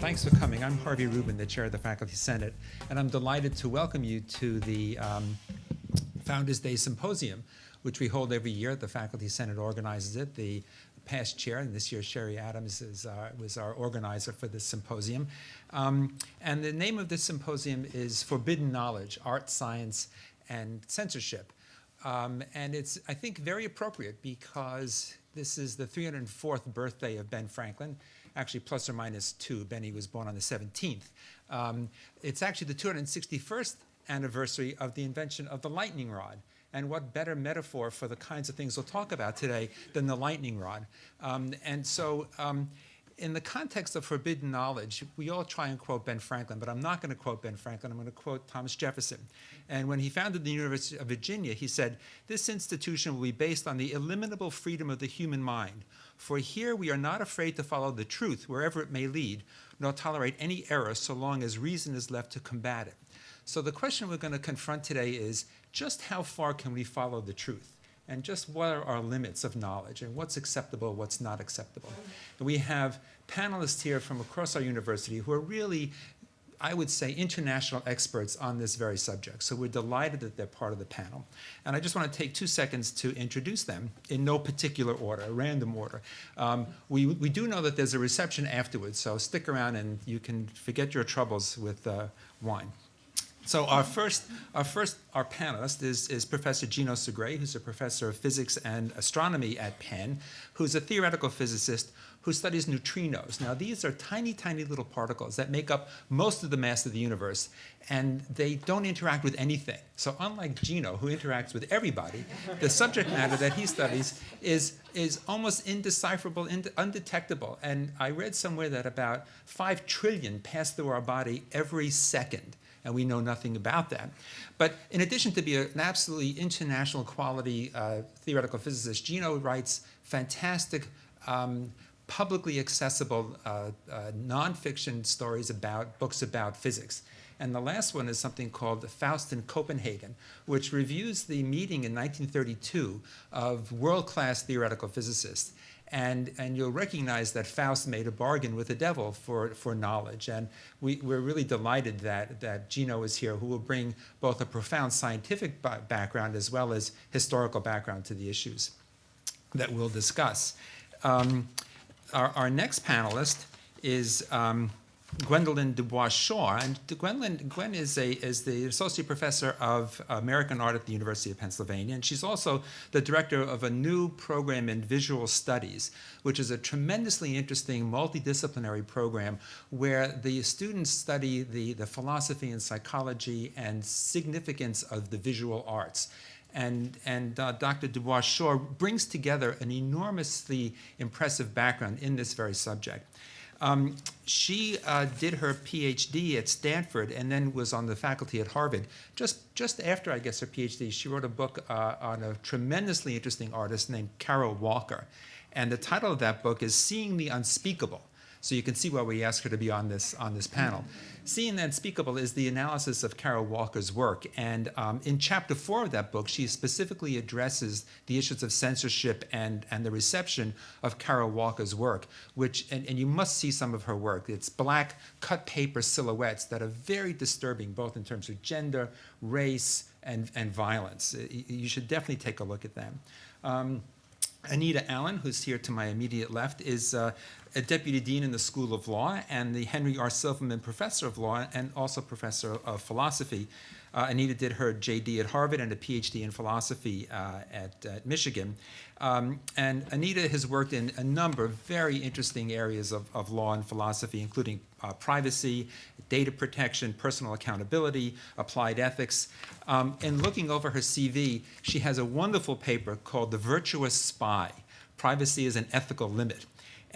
Thanks for coming. I'm Harvey Rubin, the chair of the Faculty Senate, and I'm delighted to welcome you to the Founders Day Symposium, which we hold every year. The Faculty Senate organizes it. The past chair, and this year Sherry Adams was our organizer for this symposium. And the name of this symposium is Forbidden Knowledge, Art, Science, and Censorship. And it's, I think, very appropriate because this is the 304th birthday of Ben Franklin, actually plus or minus 2. Benny was born on the 17th. It's actually the 261st anniversary of the invention of the lightning rod. And what better metaphor for the kinds of things we'll talk about today than the lightning rod? In the context of forbidden knowledge, we all try and quote Ben Franklin, but I'm not going to quote Ben Franklin. I'm going to quote Thomas Jefferson. And when he founded the University of Virginia, he said, "This institution will be based on the illimitable freedom of the human mind. For here we are not afraid to follow the truth wherever it may lead, nor tolerate any error so long as reason is left to combat it." So the question we're going to confront today is, just how far can we follow the truth? And just what are our limits of knowledge, and what's acceptable, what's not acceptable? And we have panelists here from across our university who are really, I would say, international experts on this very subject. So we're delighted that they're part of the panel. And I just want to take 2 seconds to introduce them in no particular order, random order. We do know that there's a reception afterwards, so stick around and you can forget your troubles with wine. So our panelist is Professor Gino Segre, who's a professor of physics and astronomy at Penn, who's a theoretical physicist who studies neutrinos. Now, these are tiny, tiny little particles that make up most of the mass of the universe, and they don't interact with anything. So unlike Gino, who interacts with everybody, the subject matter that he studies is almost indecipherable, undetectable. And I read somewhere that about 5 trillion pass through our body every second, and we know nothing about that. But in addition to being an absolutely international quality theoretical physicist, Gino writes fantastic, publicly accessible nonfiction stories books about physics. And the last one is something called Faust in Copenhagen, which reviews the meeting in 1932 of world-class theoretical physicists. And you'll recognize that Faust made a bargain with the devil for knowledge. And we're really delighted that Gino is here, who will bring both a profound scientific background as well as historical background to the issues that we'll discuss. Our next panelist is Gwendolyn DuBois. And Gwen is the associate professor of American art at the University of Pennsylvania, and she's also the director of a new program in visual studies, which is a tremendously interesting multidisciplinary program where the students study the philosophy and psychology and significance of the visual arts. And Dr. DuBois brings together an enormously impressive background in this very subject. She did her PhD at Stanford and then was on the faculty at Harvard. Just after, I guess, her PhD, she wrote a book on a tremendously interesting artist named Carol Walker. And the title of that book is Seeing the Unspeakable. So you can see why we asked her to be on this panel. Seeing the Unspeakable is the analysis of Carol Walker's work. And in chapter 4 of that book, she specifically addresses the issues of censorship and the reception of Carol Walker's work, and you must see some of her work. It's black cut paper silhouettes that are very disturbing, both in terms of gender, race, and violence. You should definitely take a look at them. Anita Allen, who's here to my immediate left, is a deputy dean in the School of Law and the Henry R. Silverman Professor of Law and also Professor of Philosophy. Anita did her JD at Harvard and a PhD in philosophy at Michigan. And Anita has worked in a number of very interesting areas of law and philosophy, including privacy, data protection, personal accountability, applied ethics. And looking over her CV, she has a wonderful paper called The Virtuous Spy: Privacy is an Ethical Limit.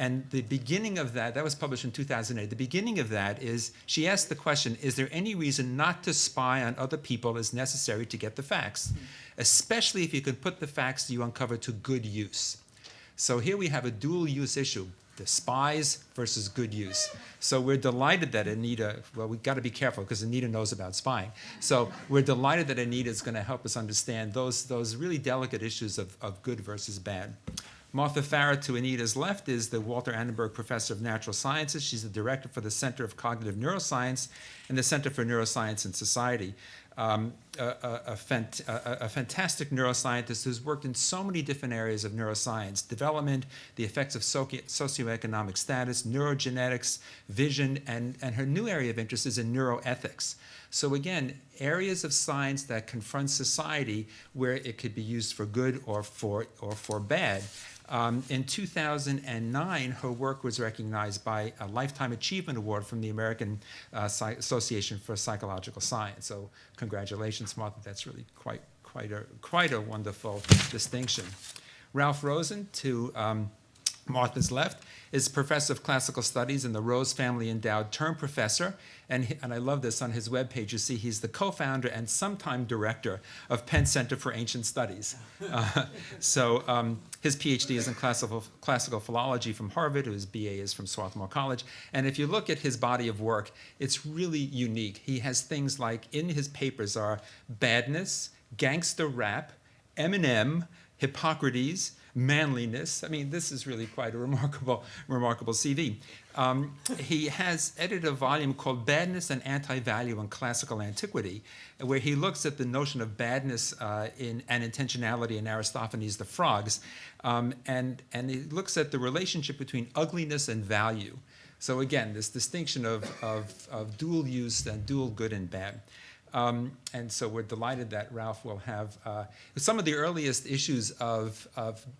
And the beginning of that was published in 2008. The beginning of that is she asked the question, is there any reason not to spy on other people as necessary to get the facts, especially if you can put the facts you uncover to good use? So here we have a dual use issue, the spies versus good use. So we're delighted that Anita, well, we've got to be careful because Anita knows about spying. So we're delighted that Anita is going to help us understand those really delicate issues of good versus bad. Martha Farah, to Anita's left, is the Walter Annenberg Professor of Natural Sciences. She's the director for the Center of Cognitive Neuroscience and the Center for Neuroscience and Society. A fantastic neuroscientist who's worked in so many different areas of neuroscience: development, the effects of socioeconomic status, neurogenetics, vision, and her new area of interest is in neuroethics. So again, areas of science that confront society where it could be used for good or for bad. In 2009, her work was recognized by a Lifetime Achievement Award from the American Association for Psychological Science. So congratulations, Martha. That's really quite a wonderful distinction. Ralph Rosen, to Martha's left, is professor of classical studies and the Rose Family Endowed Term Professor. And I love this, on his webpage, you see he's the co-founder and sometime director of Penn Center for Ancient Studies. His PhD is in classical philology from Harvard, his BA is from Swarthmore College. And if you look at his body of work, it's really unique. He has things like, in his papers are badness, gangster rap, Eminem, Hippocrates, manliness. I mean, this is really quite a remarkable CV. He has edited a volume called Badness and Anti-Value in Classical Antiquity, where he looks at the notion of badness and intentionality in Aristophanes' The Frogs, and he looks at the relationship between ugliness and value. So again, this distinction of dual use and dual good and bad. And so we're delighted that Ralph will have some of the earliest issues of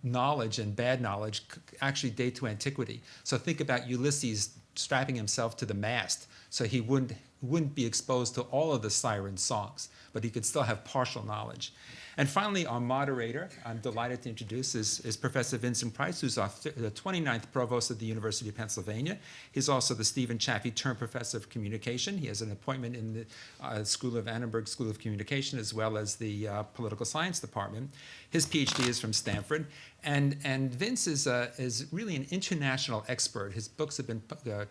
knowledge and bad knowledge actually date to antiquity. So think about Ulysses strapping himself to the mast so he wouldn't be exposed to all of the siren songs, but he could still have partial knowledge. And finally, our moderator, I'm delighted to introduce, is Professor Vincent Price, who's the 29th Provost of the University of Pennsylvania. He's also the Stephen Chaffee Term Professor of Communication. He has an appointment in the School of Annenberg School of Communication, as well as the Political Science Department. His PhD is from Stanford. And Vince is really an international expert. His books have been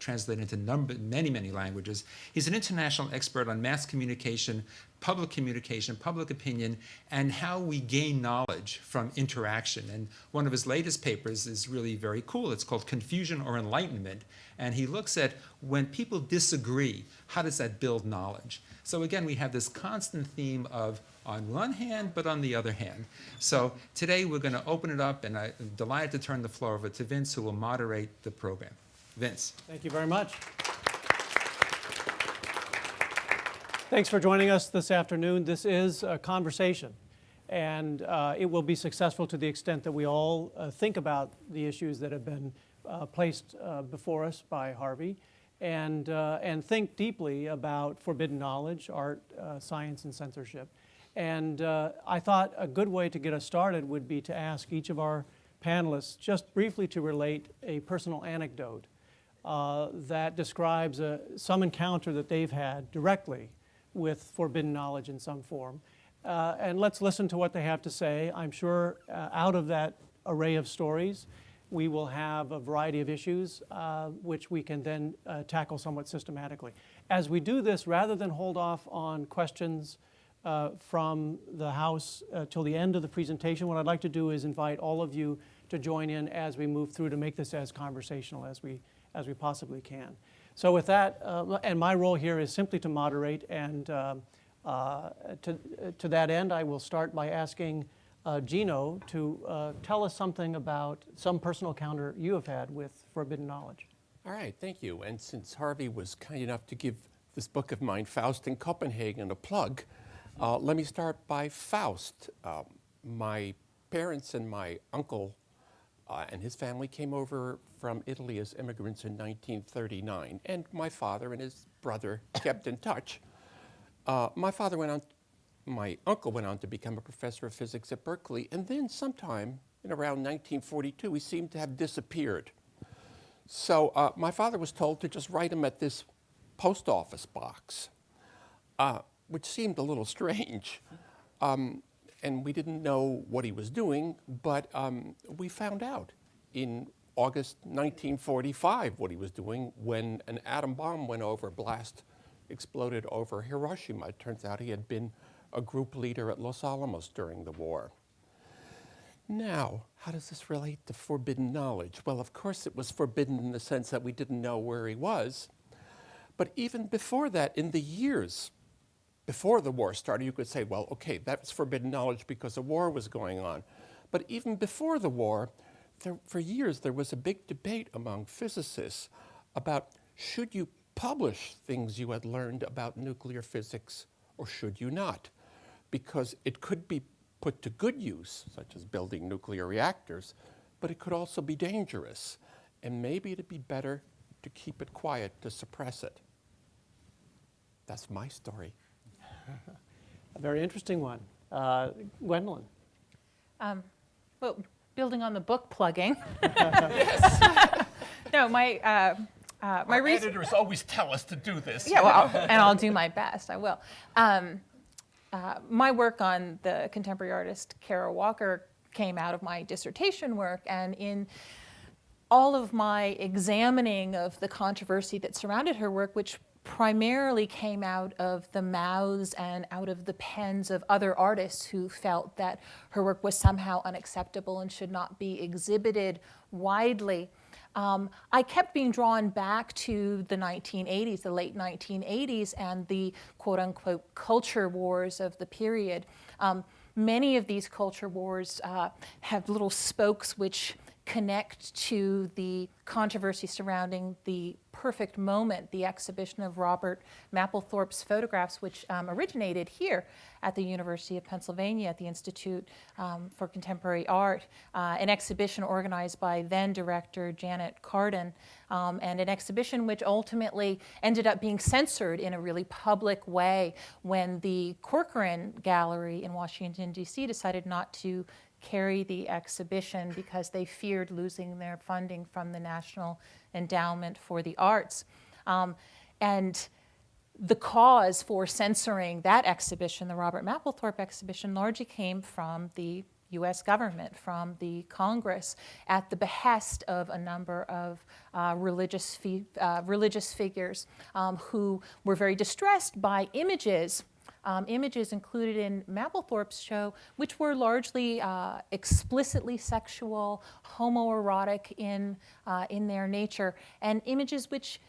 translated into many languages. He's an international expert on mass communication, public opinion, and how we gain knowledge from interaction. And one of his latest papers is really very cool. It's called Confusion or Enlightenment. And he looks at when people disagree, how does that build knowledge? So again, we have this constant theme of on one hand, but on the other hand. So today we're going to open it up, and I'm delighted to turn the floor over to Vince, who will moderate the program. Vince. Thank you very much. Thanks for joining us this afternoon. This is a conversation, and it will be successful to the extent that we all think about the issues that have been placed before us by Harvey, and think deeply about forbidden knowledge, art, science, and censorship. And I thought a good way to get us started would be to ask each of our panelists just briefly to relate a personal anecdote that describes some encounter that they've had directly with forbidden knowledge in some form. And let's listen to what they have to say. I'm sure out of that array of stories, we will have a variety of issues which we can then tackle somewhat systematically. As we do this, rather than hold off on questions from the House till the end of the presentation, what I'd like to do is invite all of you to join in as we move through to make this as conversational as we possibly can. So with that, and my role here is simply to moderate, and to that end, I will start by asking Gino to tell us something about some personal encounter you have had with forbidden knowledge. All right, thank you. And since Harvey was kind enough to give this book of mine, Faust in Copenhagen, a plug, let me start by Faust. My parents and my uncle and his family came over from Italy as immigrants in 1939, and my father and his brother kept in touch. My uncle went on to become a professor of physics at Berkeley, and then sometime in around 1942, he seemed to have disappeared. So my father was told to just write him at this post office box, which seemed a little strange. And we didn't know what he was doing, but we found out in August 1945 what he was doing when an atom bomb blast exploded over Hiroshima. It turns out he had been a group leader at Los Alamos during the war. Now, how does this relate to forbidden knowledge? Well, of course it was forbidden in the sense that we didn't know where he was. But even before that, in the years before the war started, you could say, well, okay, that's forbidden knowledge because a war was going on. But even before the war, for years there was a big debate among physicists about should you publish things you had learned about nuclear physics or should you not? Because it could be put to good use, such as building nuclear reactors, but it could also be dangerous. And maybe it'd be better to keep it quiet, to suppress it. That's my story. A very interesting one. Gwendolyn. Well, building on the book plugging. Yes. No, my research. Editors always tell us to do this. Yeah, well, and I'll do my best. I will. My work on the contemporary artist Kara Walker came out of my dissertation work, and in all of my examining of the controversy that surrounded her work, which primarily came out of the mouths and out of the pens of other artists who felt that her work was somehow unacceptable and should not be exhibited widely. I kept being drawn back to the 1980s, the late 1980s, and the quote-unquote culture wars of the period. Many of these culture wars have little spokes which connect to the controversy surrounding the Perfect Moment, the exhibition of Robert Mapplethorpe's photographs, which originated here at the University of Pennsylvania at the Institute for Contemporary Art, an exhibition organized by then director Janet Carden, and an exhibition which ultimately ended up being censored in a really public way when the Corcoran Gallery in Washington, D.C. decided not to carry the exhibition because they feared losing their funding from the National Endowment for the Arts. And the cause for censoring that exhibition, the Robert Mapplethorpe exhibition, largely came from the U.S. government, from the Congress, at the behest of a number of religious figures who were very distressed by images included in Mapplethorpe's show, which were largely explicitly sexual, homoerotic in their nature, and images which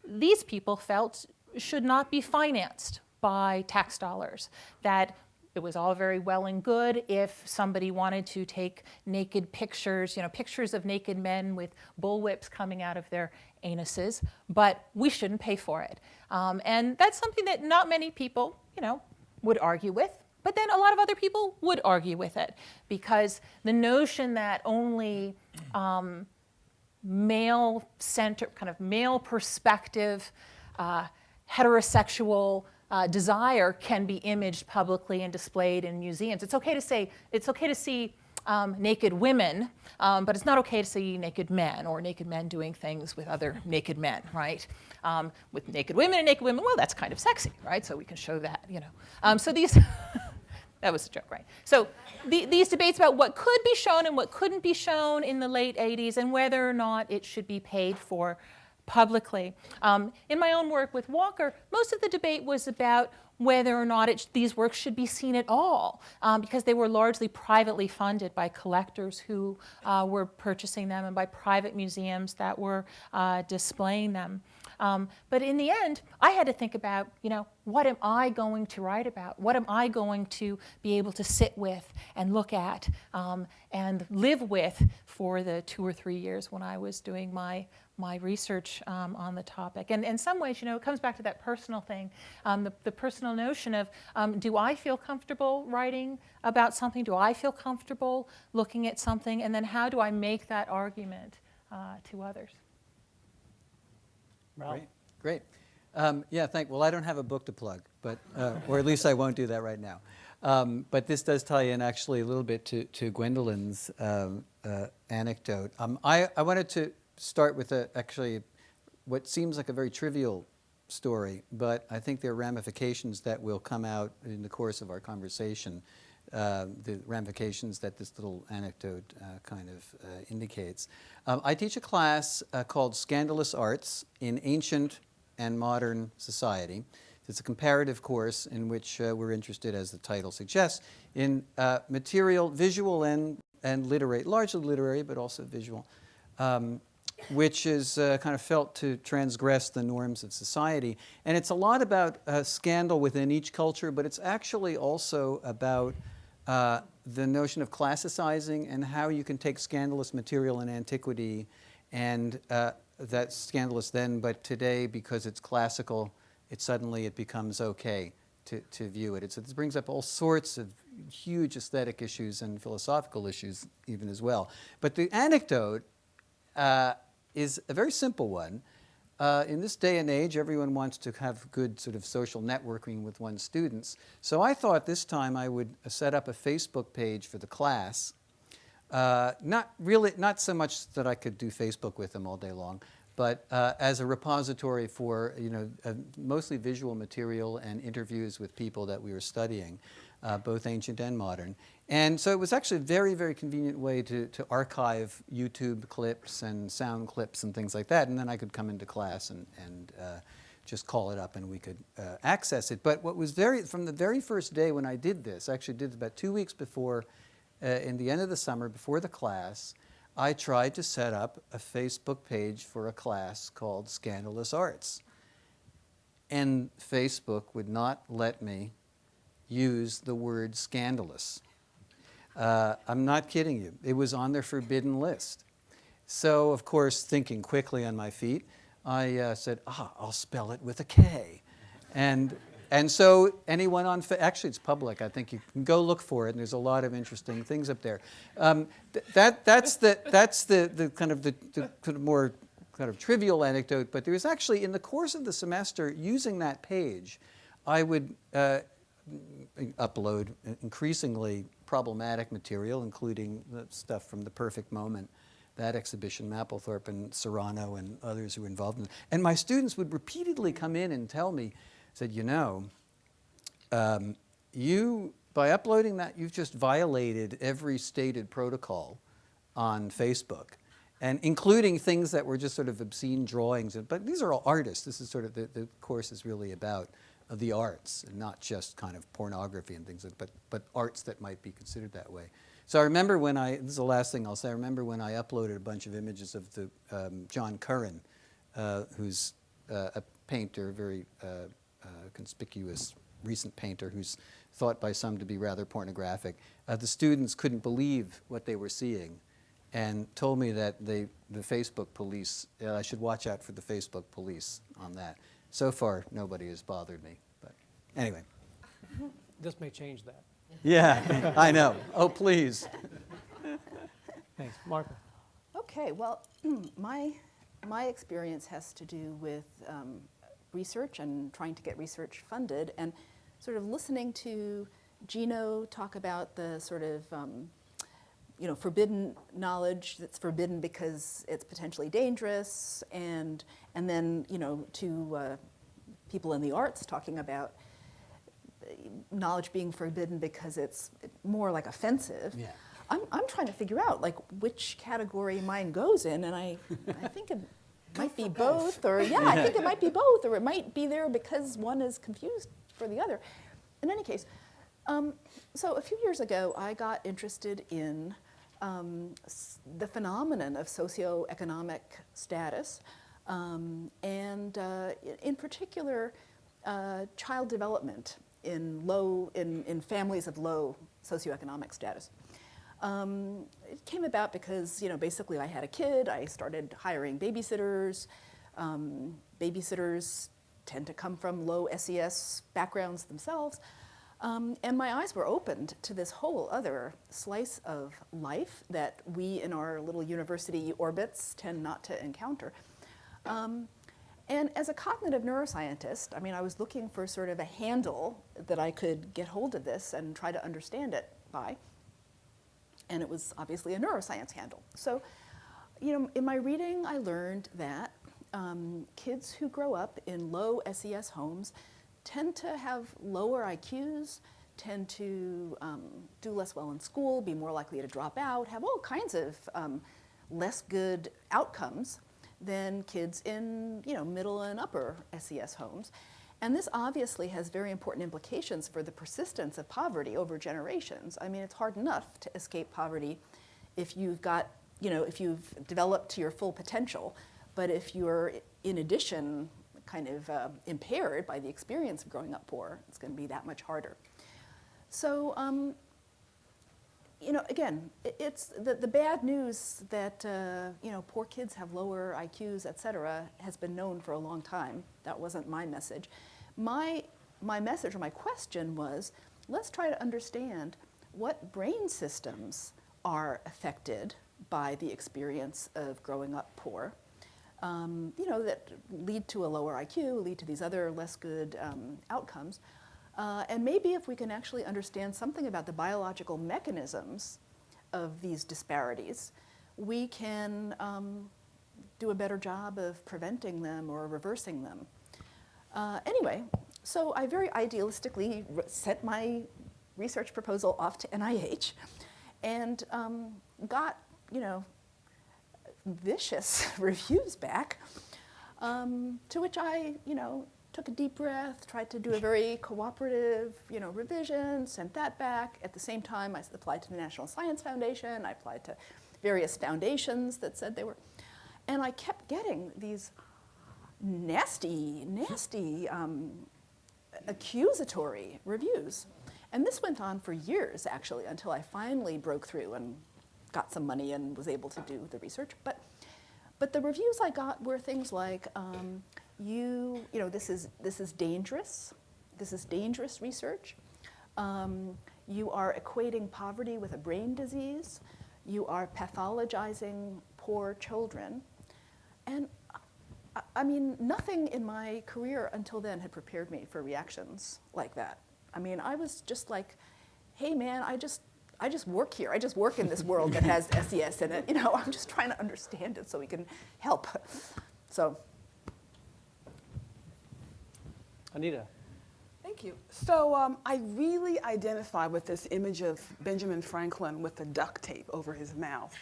these people felt should not be financed by tax dollars. That it was all very well and good if somebody wanted to take naked pictures, pictures of naked men with bullwhips coming out of their anuses, but we shouldn't pay for it. And that's something that not many people, would argue with, but then a lot of other people would argue with it, because the notion that only male-centered, kind of male perspective, heterosexual desire can be imaged publicly and displayed in museums. It's okay to see naked women, but it's not okay to see naked men or naked men doing things with other naked men, right? With naked women, well, that's kind of sexy, right? So we can show that, So these, that was a joke, right? So these debates about what could be shown and what couldn't be shown in the late 80s and whether or not it should be paid for publicly. In my own work with Walker, most of the debate was about whether or not these works should be seen at all, because they were largely privately funded by collectors who were purchasing them and by private museums that were displaying them. But in the end, I had to think about, what am I going to write about? What am I going to be able to sit with and look at and live with for the 2 or 3 years when I was doing my research on the topic. And in some ways, it comes back to that personal thing, the personal notion of, do I feel comfortable writing about something? Do I feel comfortable looking at something? And then how do I make that argument to others? Great. Well, I don't have a book to plug, but or at least I won't do that right now. But this does tie in actually a little bit to Gwendolyn's anecdote. I wanted to start with actually what seems like a very trivial story, but I think there are ramifications that will come out in the course of our conversation, the ramifications that this little anecdote kind of indicates. I teach a class called Scandalous Arts in Ancient and Modern Society. It's a comparative course in which we're interested, as the title suggests, in material, visual and and largely literary, but also visual, which is kind of felt to transgress the norms of society. And it's a lot about scandal within each culture, but it's actually also about the notion of classicizing and how you can take scandalous material in antiquity and that's scandalous then, but today, because it's classical, it becomes okay to view it. It brings up all sorts of huge aesthetic issues and philosophical issues even as well. But the anecdote is a very simple one. In this day and age, everyone wants to have good sort of social networking with one's students. So I thought this time I would set up a Facebook page for the class. Not so much that I could do Facebook with them all day long, but as a repository for mostly visual material and interviews with people that we were studying, both ancient and modern. And so it was actually a very, very convenient way to archive YouTube clips and sound clips and things like that, and then I could come into class and just call it up and we could access it. But what was from the very first day when I did this, I actually did it about 2 weeks before, in the end of the summer, before the class, I tried to set up a Facebook page for a class called Scandalous Arts. And Facebook would not let me use the word scandalous. I'm not kidding you. It was on their forbidden list. So, of course, thinking quickly on my feet, I said, I'll spell it with a K. And so anyone on, actually it's public, I think you can go look for it, and there's a lot of interesting things up there. That's the kind of more kind of trivial anecdote, but there was actually, in the course of the semester, using that page, I would upload increasingly problematic material, including the stuff from The Perfect Moment, that exhibition, Mapplethorpe and Serrano and others who were involved in it. And my students would repeatedly come in and tell me, said, by uploading that, you've just violated every stated protocol on Facebook, and including things that were just sort of obscene drawings. But these are all artists. This is sort of, the course is really about the arts, and not just kind of pornography and things, but arts that might be considered that way. So I remember this is the last thing I'll say, I remember when I uploaded a bunch of images of the John Curran, who's a painter, very conspicuous recent painter who's thought by some to be rather pornographic. The students couldn't believe what they were seeing and told me that the Facebook police, I should watch out for the Facebook police on that. So far, nobody has bothered me, but anyway. This may change that. Yeah, I know. Oh, please. Thanks. Martha. Okay, well, my experience has to do with research and trying to get research funded, and sort of listening to Gino talk about the sort of forbidden knowledge that's forbidden because it's potentially dangerous, and then to people in the arts talking about knowledge being forbidden because it's more like offensive. Yeah. I'm trying to figure out like which category mine goes in, and I think it might be both, or I think it might be both, or it might be there because one is confused for the other. In any case, so a few years ago, I got interested in the phenomenon of socioeconomic status, and in particular, child development in families of low socioeconomic status. It came about because, basically I had a kid, I started hiring babysitters. Babysitters tend to come from low SES backgrounds themselves. And my eyes were opened to this whole other slice of life that we in our little university orbits tend not to encounter. And as a cognitive neuroscientist, I was looking for sort of a handle that I could get hold of this and try to understand it by. And it was obviously a neuroscience handle. So, in my reading, I learned that kids who grow up in low SES homes tend to have lower IQs, tend to do less well in school, be more likely to drop out, have all kinds of less good outcomes than kids in middle and upper SES homes. And this obviously has very important implications for the persistence of poverty over generations. It's hard enough to escape poverty if you've got, if you've developed to your full potential, but if you're in addition kind of impaired by the experience of growing up poor, it's going to be that much harder. So, again, it's the bad news that, poor kids have lower IQs, et cetera, has been known for a long time. That wasn't my message. My message or my question was, let's try to understand what brain systems are affected by the experience of growing up poor, that lead to a lower IQ, lead to these other less good outcomes. And maybe if we can actually understand something about the biological mechanisms of these disparities, we can do a better job of preventing them or reversing them. Anyway, so I very idealistically sent my research proposal off to NIH and got, vicious reviews back, to which I, took a deep breath, tried to do a very cooperative, revision, sent that back. At the same time, I applied to the National Science Foundation. I applied to various foundations that said they were, and I kept getting these nasty, accusatory reviews. And this went on for years, actually, until I finally broke through and got some money and was able to do the research. But the reviews I got were things like, this is dangerous. This is dangerous research. You are equating poverty with a brain disease. You are pathologizing poor children. And I mean, nothing in my career until then had prepared me for reactions like that. I mean, I was just like, hey man, I just work here. I just work in this world that has SES in it. I'm just trying to understand it so we can help. So. Anita. Thank you. So I really identify with this image of Benjamin Franklin with the duct tape over his mouth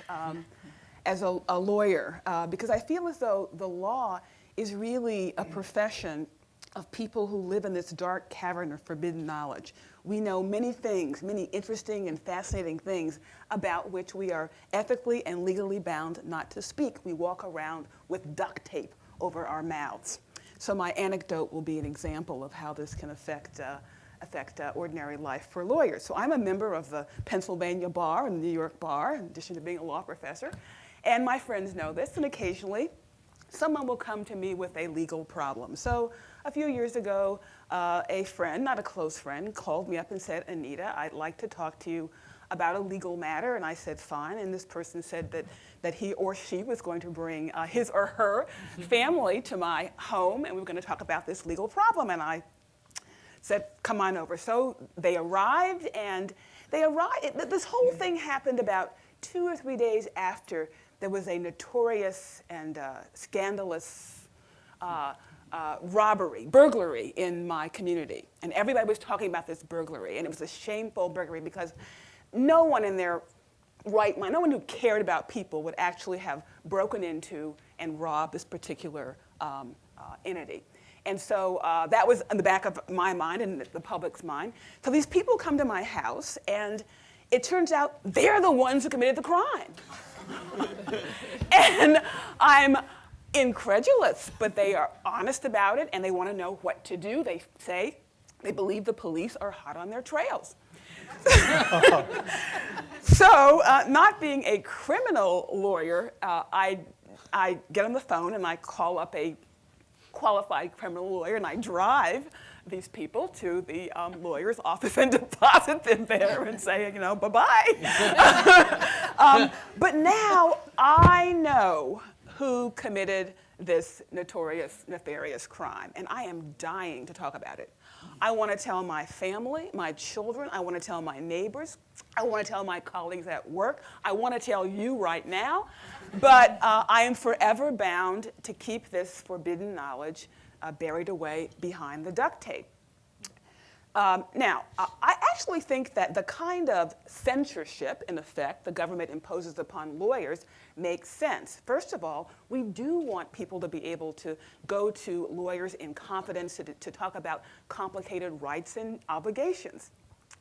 as a lawyer, because I feel as though the law is really a profession of people who live in this dark cavern of forbidden knowledge. We know many things, many interesting and fascinating things about which we are ethically and legally bound not to speak. We walk around with duct tape over our mouths. So my anecdote will be an example of how this can affect ordinary life for lawyers. So I'm a member of the Pennsylvania Bar and the New York Bar, in addition to being a law professor. And my friends know this, and occasionally someone will come to me with a legal problem. So a few years ago, a friend, not a close friend, called me up and said, Anita, I'd like to talk to you about a legal matter. And I said, fine. And this person said that he or she was going to bring his or her family to my home, and we were going to talk about this legal problem. And I said, come on over. So they arrived, and this whole thing happened about 2 or 3 days after there was a notorious and scandalous burglary in my community. And everybody was talking about this burglary, and it was a shameful burglary because no one in their right mind, no one who cared about people would actually have broken into and robbed this particular entity. And so that was in the back of my mind and the public's mind. So these people come to my house, and it turns out they're the ones who committed the crime. And I'm incredulous, but they are honest about it, and they want to know what to do. They say they believe the police are hot on their trails. So, not being a criminal lawyer, I get on the phone and I call up a qualified criminal lawyer, and I drive these people to the lawyer's office and deposit them there and say, bye-bye. But now I know who committed this notorious, nefarious crime, and I am dying to talk about it. I want to tell my family, my children, I want to tell my neighbors, I want to tell my colleagues at work, I want to tell you right now, but I am forever bound to keep this forbidden knowledge buried away behind the duct tape. Now, I actually think that the kind of censorship, in effect, the government imposes upon lawyers makes sense. First of all, we do want people to be able to go to lawyers in confidence to talk about complicated rights and obligations.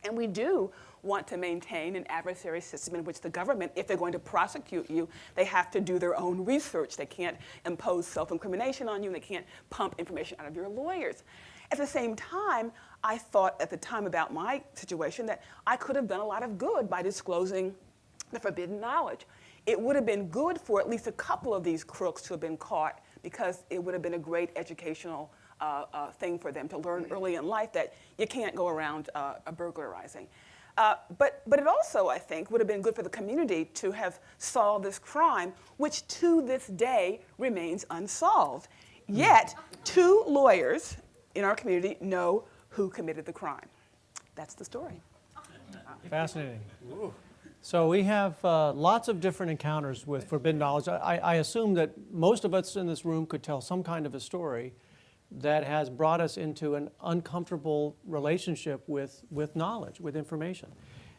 And we do want to maintain an adversary system in which the government, if they're going to prosecute you, they have to do their own research. They can't impose self-incrimination on you, and they can't pump information out of your lawyers. At the same time, I thought at the time about my situation that I could have done a lot of good by disclosing the forbidden knowledge. It would have been good for at least a couple of these crooks to have been caught, because it would have been a great educational thing for them to learn early in life that you can't go around burglarizing. But it also, I think, would have been good for the community to have solved this crime, which to this day remains unsolved. Yet, 2 lawyers in our community know who committed the crime. That's the story. Fascinating. So we have lots of different encounters with forbidden knowledge. I assume that most of us in this room could tell some kind of a story that has brought us into an uncomfortable relationship with knowledge, with information.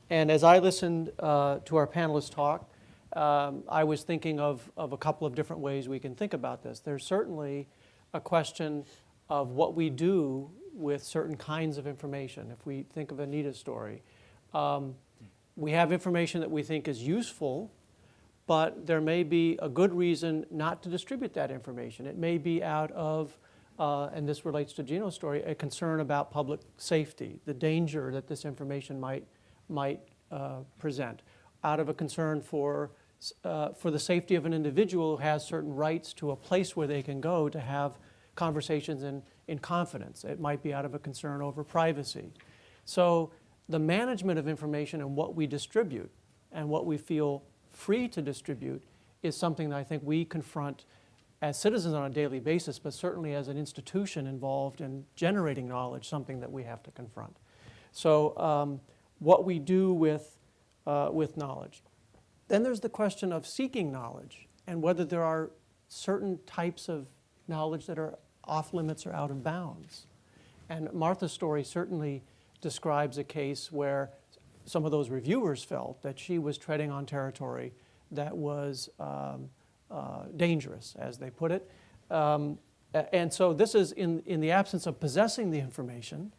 And as I listened to our panelists talk, I was thinking of a couple of different ways we can think about this. There's certainly a question of what we do with certain kinds of information. If we think of Anita's story, we have information that we think is useful, but there may be a good reason not to distribute that information. It may be out of, and this relates to Gino's story, a concern about public safety, the danger that this information might present, out of a concern for the safety of an individual who has certain rights to a place where they can go to have conversations in confidence. It might be out of a concern over privacy. So the management of information and what we distribute and what we feel free to distribute is something that I think we confront as citizens on a daily basis, but certainly as an institution involved in generating knowledge, something that we have to confront. So what we do with knowledge. Then there's the question of seeking knowledge and whether there are certain types of knowledge that are off limits or out of bounds. And Martha's story certainly describes a case where some of those reviewers felt that she was treading on territory that was dangerous, as they put it. And so this is in the absence of possessing the information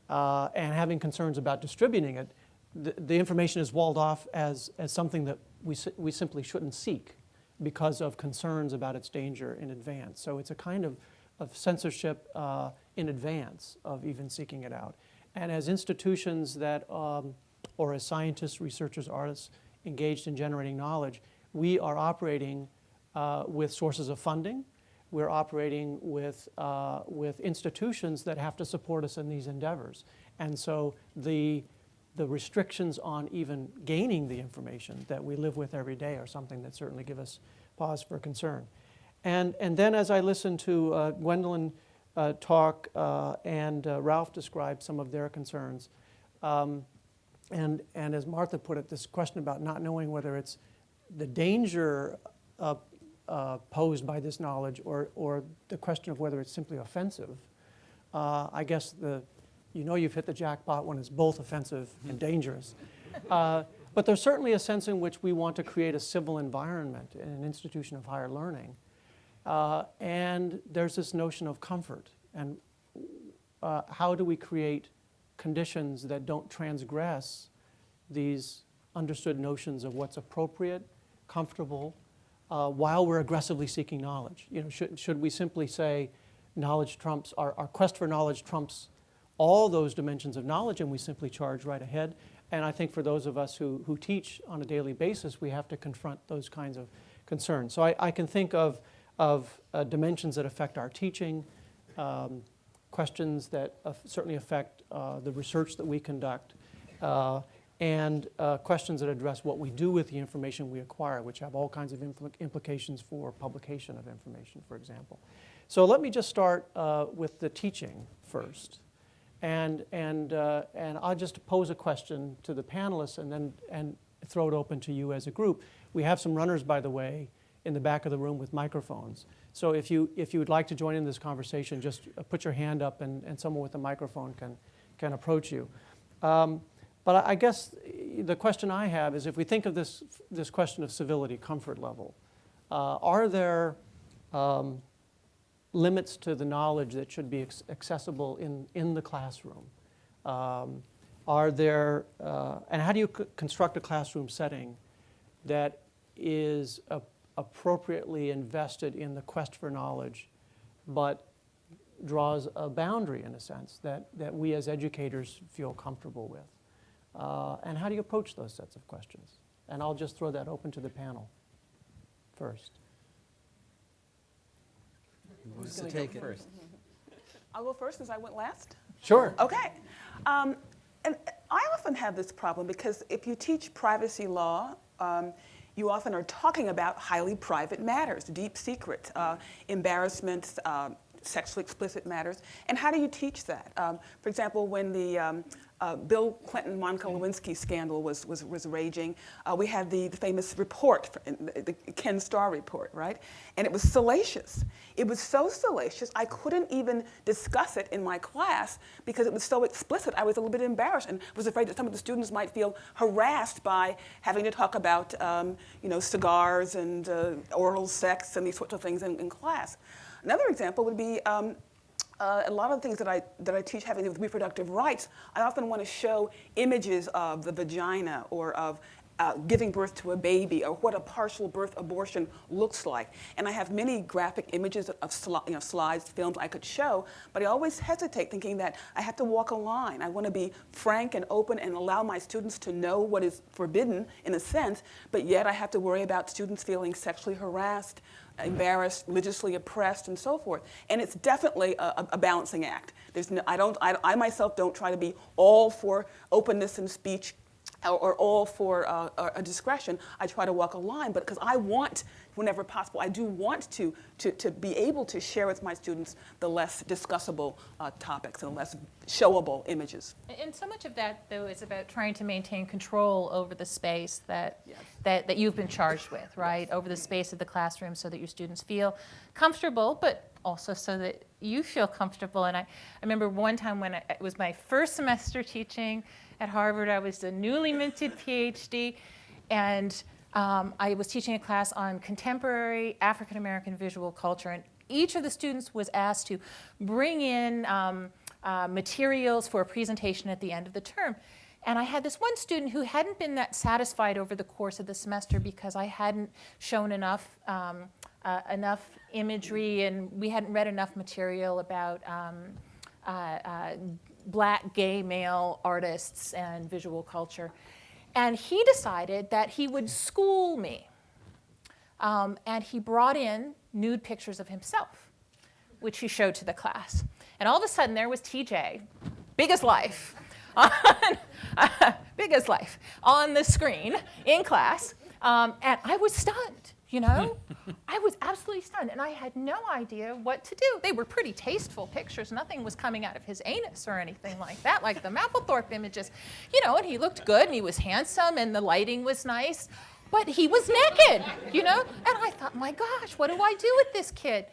and having concerns about distributing it, the information is walled off as something that we simply shouldn't seek because of concerns about its danger in advance. So it's a kind of censorship in advance of even seeking it out. And as institutions that, or as scientists, researchers, artists engaged in generating knowledge, we are operating with sources of funding. We're operating with institutions that have to support us in these endeavors. And so the restrictions on even gaining the information that we live with every day are something that certainly give us pause for concern. And then as I listened to Gwendolyn talk and Ralph describe some of their concerns, and as Martha put it, this question about not knowing whether it's the danger posed by this knowledge or the question of whether it's simply offensive, I guess you've hit the jackpot when it's both offensive and dangerous. But there's certainly a sense in which we want to create a civil environment in an institution of higher learning. And there's this notion of comfort. And how do we create conditions that don't transgress these understood notions of what's appropriate, comfortable, while we're aggressively seeking knowledge? Should we simply say knowledge trumps, our quest for knowledge trumps all those dimensions of knowledge, and we simply charge right ahead? And I think for those of us who teach on a daily basis, we have to confront those kinds of concerns. So I can think of dimensions that affect our teaching, questions that certainly affect the research that we conduct, and questions that address what we do with the information we acquire, which have all kinds of implications for publication of information, for example. So let me just start with the teaching first. And I'll just pose a question to the panelists and throw it open to you as a group. We have some runners, by the way, in the back of the room with microphones. So if you would like to join in this conversation, just put your hand up and someone with a microphone can approach you. But I guess the question I have is, if we think of this question of civility, comfort level, are there limits to the knowledge that should be accessible in the classroom? Are there, and how do you construct a classroom setting that is appropriately invested in the quest for knowledge, but draws a boundary, in a sense, that we as educators feel comfortable with? And how do you approach those sets of questions? And I'll just throw that open to the panel first. Who wants to take it first? I'll go first since I went last. Sure. Okay. And I often have this problem because if you teach privacy law, you often are talking about highly private matters, deep secret, embarrassments, sexually explicit matters. And how do you teach that? For example, when the Bill Clinton, Monica Lewinsky scandal was raging, we had the famous report, the Ken Starr report, right? And it was salacious. It was so salacious, I couldn't even discuss it in my class because it was so explicit. I was a little bit embarrassed and was afraid that some of the students might feel harassed by having to talk about cigars and oral sex and these sorts of things in class. Another example would be a lot of the things that I teach having to do with reproductive rights. I often want to show images of the vagina or of giving birth to a baby or what a partial birth abortion looks like. And I have many graphic images of slides, films I could show, but I always hesitate thinking that I have to walk a line. I want to be frank and open and allow my students to know what is forbidden in a sense, but yet I have to worry about students feeling sexually harassed, embarrassed, religiously oppressed, and so forth. And it's definitely a balancing act. There's no, I myself don't try to be all for openness in speech or all for a discretion. I try to walk a line, but because I want, whenever possible, I do want to be able to share with my students the less discussable topics and less showable images. And so much of that, though, is about trying to maintain control over the space that Yes. that you've been charged with, right? Over the space of the classroom so that your students feel comfortable, but also so that you feel comfortable. And I remember one time when it was my first semester teaching at Harvard. I was a newly minted PhD, and I was teaching a class on contemporary African-American visual culture, and each of the students was asked to bring in materials for a presentation at the end of the term. And I had this one student who hadn't been that satisfied over the course of the semester because I hadn't shown enough imagery, and we hadn't read enough material about Black gay male artists and visual culture. And he decided that he would school me. And he brought in nude pictures of himself, which he showed to the class. And all of a sudden there was TJ, big as life, big as life, on the screen in class. And I was stunned. You know, I was absolutely stunned, and I had no idea what to do. They were pretty tasteful pictures. Nothing was coming out of his anus or anything like that, like the Mapplethorpe images. You know, and he looked good, and he was handsome, and the lighting was nice, but he was naked, you know? And I thought, my gosh, what do I do with this kid?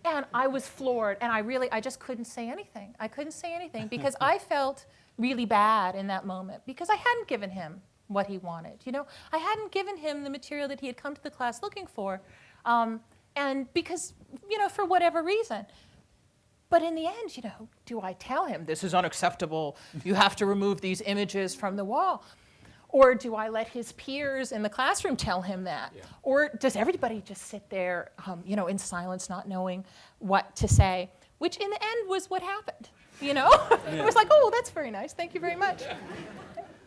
And I was floored, and I just couldn't say anything. I couldn't say anything because I felt really bad in that moment because I hadn't given him what he wanted. You know, I hadn't given him the material that he had come to the class looking for, and because, you know, for whatever reason. But in the end, you know, do I tell him this is unacceptable, you have to remove these images from the wall? Or do I let his peers in the classroom tell him that? Yeah. Or does everybody just sit there, you know, in silence, not knowing what to say? Which in the end was what happened, you know? Yeah. It was like, oh, that's very nice, thank you very much.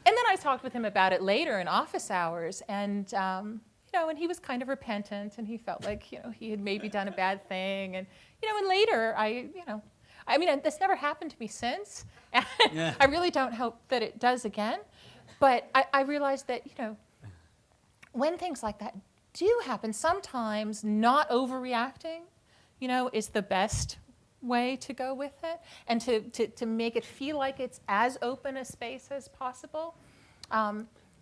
And then I talked with him about it later in office hours, and you know, and he was kind of repentant, and he felt like, you know, he had maybe done a bad thing, and you know, and later I mean, this never happened to me since. Yeah. I really don't hope that it does again, but I realized that, you know, when things like that do happen, sometimes not overreacting, you know, is the best way to go with it, and to make it feel like it's as open a space as possible.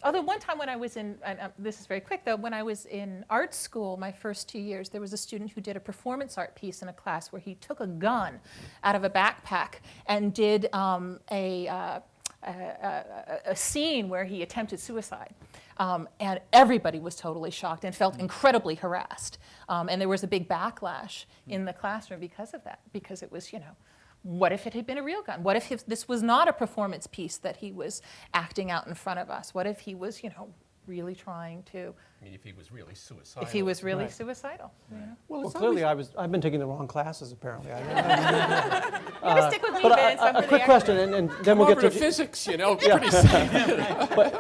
Although one time when I was in, and this is very quick though, when I was in art school, my first 2 years, there was a student who did a performance art piece in a class where he took a gun out of a backpack and did a scene where he attempted suicide. And everybody was totally shocked and felt incredibly harassed. And there was a big backlash in the classroom because of that, because it was, you know, what if it had been a real gun? What if this was not a performance piece that he was acting out in front of us? What if he was, really trying to, I mean, if he was really suicidal. if he was really Right. suicidal? you know? Well, clearly I've been taking the wrong classes, apparently. You gotta stick with me, But Vince. I'm a for quick the question, and then we'll get to physics, pretty soon.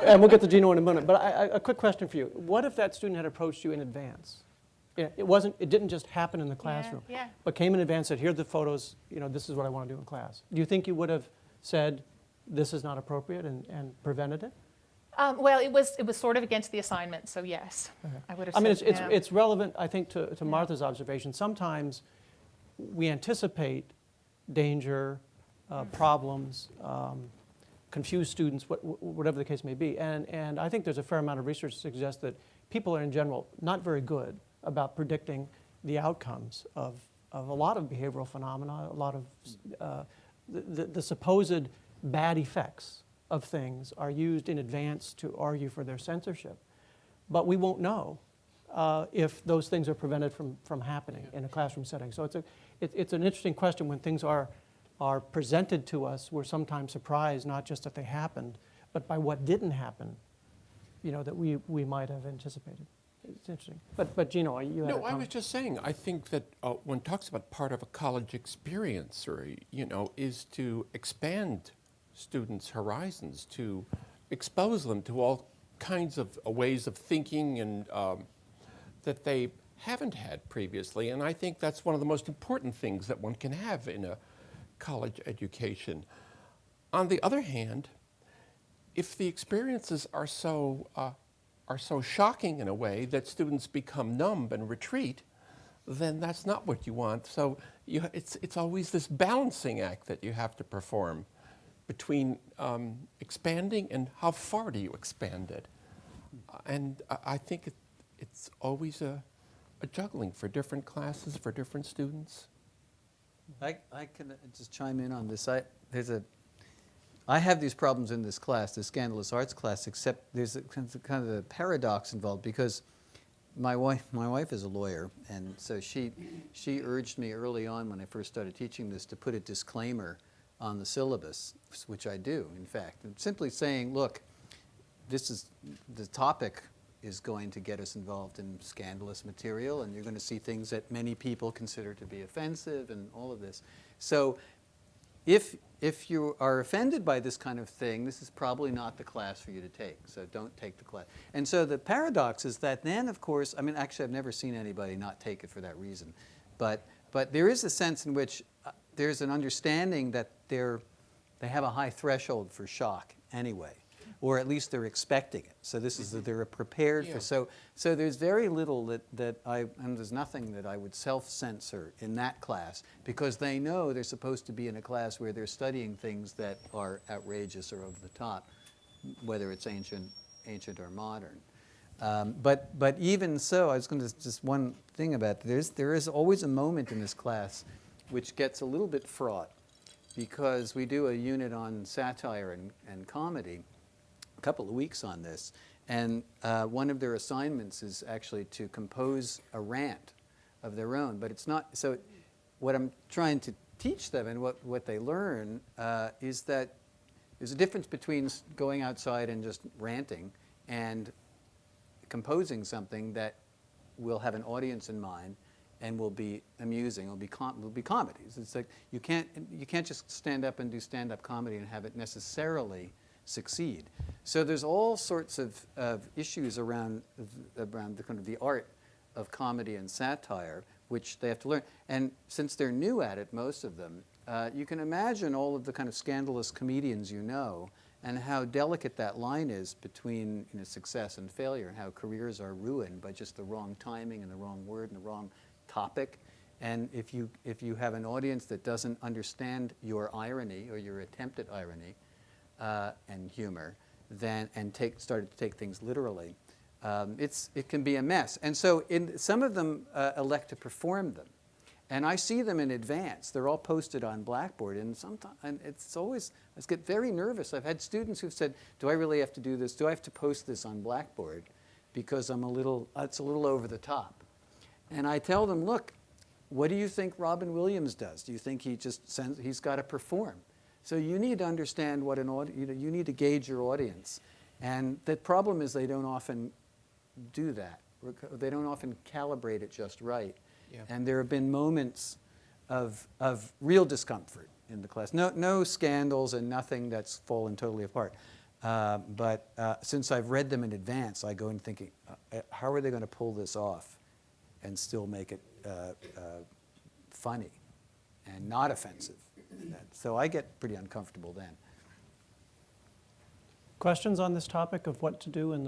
and we'll get to Gino in a minute. But a quick question for you: what if that student had approached you in advance? It didn't just happen in the classroom, yeah. but came in advance, said, "Here are the photos. This is what I want to do in class." Do you think you would have said, "This is not appropriate," and prevented it? Well, it was sort of against the assignment, so yes, I would have I mean, said, it's relevant, I think, to Martha's observation. Sometimes we anticipate danger, problems, confuse students, whatever the case may be. And I think there's a fair amount of research to suggest that people are, in general, not very good about predicting the outcomes of a lot of behavioral phenomena, a lot of the supposed bad effects of things are used in advance to argue for their censorship. But we won't know if those things are prevented from happening in a classroom setting. So it's an interesting question. When things are presented to us, we're sometimes surprised not just that they happened, but by what didn't happen, that we might have anticipated. It's interesting. But Gino, you had a No, I comment? was just saying, I think that one talks about part of a college experience, or, is to expand students' horizons, to expose them to all kinds of ways of thinking and that they haven't had previously. And I think that's one of the most important things that one can have in a college education. On the other hand, if the experiences are so shocking in a way that students become numb and retreat, then that's not what you want. So it's always this balancing act that you have to perform between expanding and how far do you expand it. And I think it's always a juggling for different classes, for different students. I can just chime in on this. I have these problems in this class, the Scandalous Arts class, except there's kind of a paradox involved because my wife is a lawyer, and so she urged me early on when I first started teaching this to put a disclaimer on the syllabus, which I do, in fact. And simply saying, look, the topic is going to get us involved in scandalous material, and you're going to see things that many people consider to be offensive and all of this. So if you are offended by this kind of thing, this is probably not the class for you to take, so don't take the class. And so the paradox is that then, of course, I mean, actually I've never seen anybody not take it for that reason, but there is a sense in which there's an understanding that they have a high threshold for shock anyway, or at least they're expecting it. So this is that they're prepared for. So there's very little and there's nothing that I would self-censor in that class because they know they're supposed to be in a class where they're studying things that are outrageous or over the top, whether it's ancient or modern. But even so, I was going to just one thing about there is always a moment in this class which gets a little bit fraught because we do a unit on satire and comedy, a couple of weeks on this, and one of their assignments is actually to compose a rant of their own, but it's not, so what I'm trying to teach them and what they learn is that there's a difference between going outside and just ranting and composing something that will have an audience in mind and will be amusing, will be comedies. It's like you can't just stand up and do stand-up comedy and have it necessarily succeed. So there's all sorts of issues around the kind of the art of comedy and satire, which they have to learn. And since they're new at it, most of them, you can imagine all of the kind of scandalous comedians you know, and how delicate that line is between success and failure, and how careers are ruined by just the wrong timing and the wrong word and the wrong topic. And if you have an audience that doesn't understand your irony or your attempt at irony and humor, started to take things literally, it can be a mess. And so some of them elect to perform them. And I see them in advance. They're all posted on Blackboard, and it's always, I get very nervous. I've had students who've said, do I really have to do this? Do I have to post this on Blackboard? Because it's a little over the top. And I tell them, look, what do you think Robin Williams does? Do you think he just sends, he's got to perform? So you need to understand what you need to gauge your audience. And the problem is they don't often do that. They don't often calibrate it just right. Yeah. And there have been moments of real discomfort in the class. No scandals and nothing that's fallen totally apart. But since I've read them in advance, I go in thinking, how are they going to pull this off and still make it funny and not offensive? So I get pretty uncomfortable then. Questions on this topic of what to do in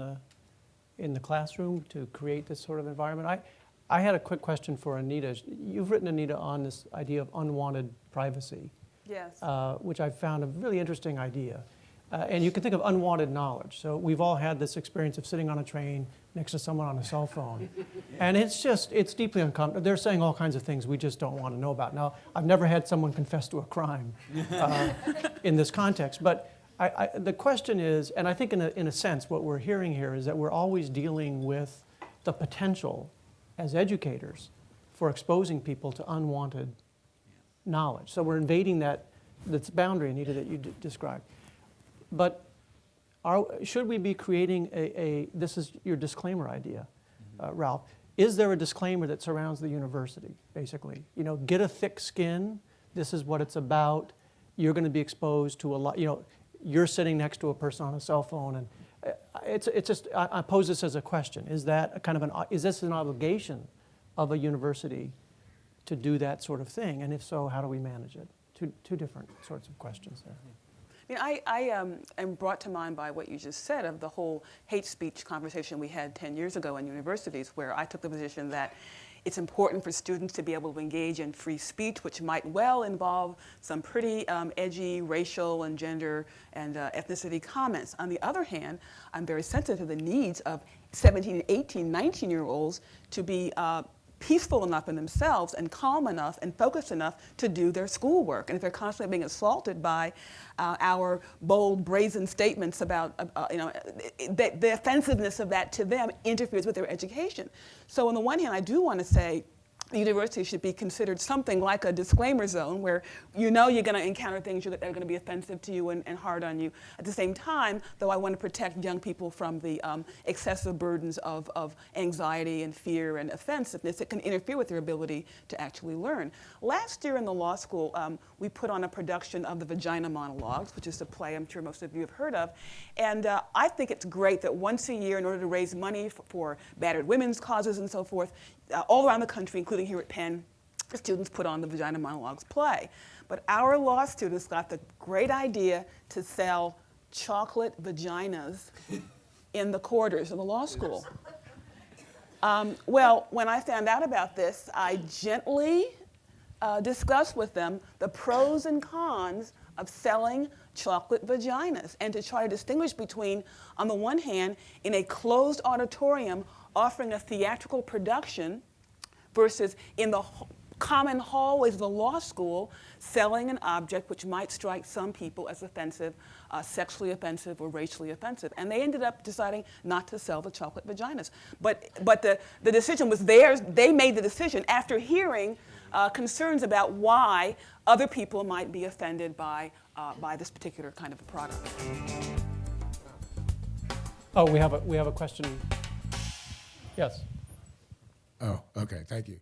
the classroom to create this sort of environment? I had a quick question for Anita. You've written, Anita, on this idea of unwanted privacy, Yes. which I found a really interesting idea. And you can think of unwanted knowledge. So we've all had this experience of sitting on a train next to someone on a cell phone. And it's deeply uncomfortable. They're saying all kinds of things we just don't want to know about. Now, I've never had someone confess to a crime in this context. But the question is, and I think in a sense what we're hearing here is that we're always dealing with the potential as educators for exposing people to unwanted knowledge. So we're invading that's boundary, Anita, that you described. But should we be creating this is your disclaimer idea, Ralph. Is there a disclaimer that surrounds the university, basically? Get a thick skin. This is what it's about. You're going to be exposed to a lot, you're sitting next to a person on a cell phone. And it's just, I pose this as a question. Is that is this an obligation of a university to do that sort of thing? And if so, how do we manage it? Two different sorts of questions there. I am brought to mind by what you just said of the whole hate speech conversation we had 10 years ago in universities, where I took the position that it's important for students to be able to engage in free speech, which might well involve some pretty edgy racial and gender and ethnicity comments. On the other hand, I'm very sensitive to the needs of 17, 18, 19-year-olds to be peaceful enough in themselves and calm enough and focused enough to do their schoolwork. And if they're constantly being assaulted by our bold, brazen statements about, the offensive of that to them interferes with their education. So on the one hand, I do want to say the university should be considered something like a disclaimer zone where you're going to encounter things that are going to be offensive to you and hard on you. At the same time, though, I want to protect young people from the excessive burdens of anxiety and fear and offensiveness that can interfere with their ability to actually learn. Last year in the law school, we put on a production of the Vagina Monologues, which is a play I'm sure most of you have heard of. And I think it's great that once a year, in order to raise money for battered women's causes and so forth, all around the country, including here at Penn, the students put on the Vagina Monologues play. But our law students got the great idea to sell chocolate vaginas in the corridors of the law school. Well, when I found out about this, I gently discussed with them the pros and cons of selling chocolate vaginas and to try to distinguish between, on the one hand, in a closed auditorium, offering a theatrical production versus in the common hallways of the law school, selling an object which might strike some people as offensive, sexually offensive or racially offensive. And they ended up deciding not to sell the chocolate vaginas. But the decision was theirs. They made the decision after hearing concerns about why other people might be offended by this particular kind of a product. Oh, we have a question. Yes. Oh, okay, thank you.